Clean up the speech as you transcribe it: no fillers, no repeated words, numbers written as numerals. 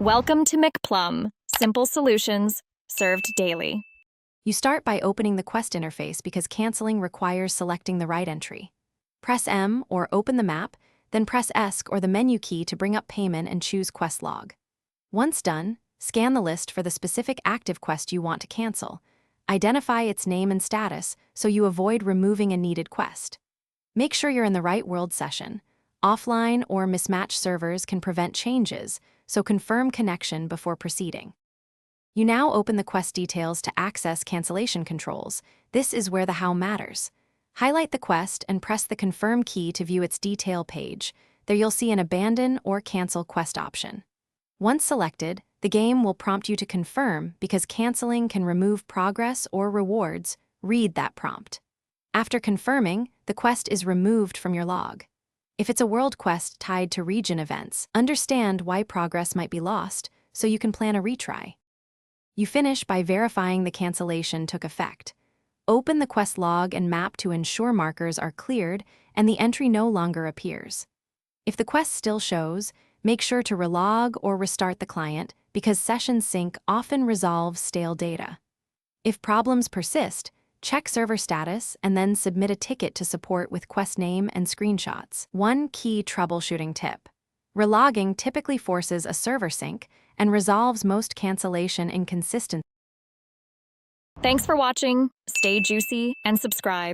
Welcome to McPlum, simple solutions served daily. You start by opening the Quest interface because canceling requires selecting the right entry. Press M or open the map, then press ESC or the menu key to bring up payment and choose Quest log. Once done, scan the list for the specific active quest you want to cancel. Identify its name and status so you avoid removing a needed quest. Make sure you're in the right world session. Offline or mismatched servers can prevent changes, so confirm connection before proceeding. You now open the quest details to access cancellation controls. This is where the how matters. Highlight the quest and press the confirm key to view its detail page. There you'll see an abandon or cancel quest option. Once selected, the game will prompt you to confirm because canceling can remove progress or rewards. Read that prompt. After confirming, the quest is removed from your log. If it's a world quest tied to region events, understand why progress might be lost so you can plan a retry. You finish by verifying the cancellation took effect. Open the quest log and map to ensure markers are cleared and the entry no longer appears. If the quest still shows, make sure to relog or restart the client because session sync often resolves stale data. If problems persist, check server status and then submit a ticket to support with quest name and screenshots. One key troubleshooting tip. Relogging typically forces a server sync and resolves most cancellation inconsistencies. Thanks for watching. Stay juicy and subscribe.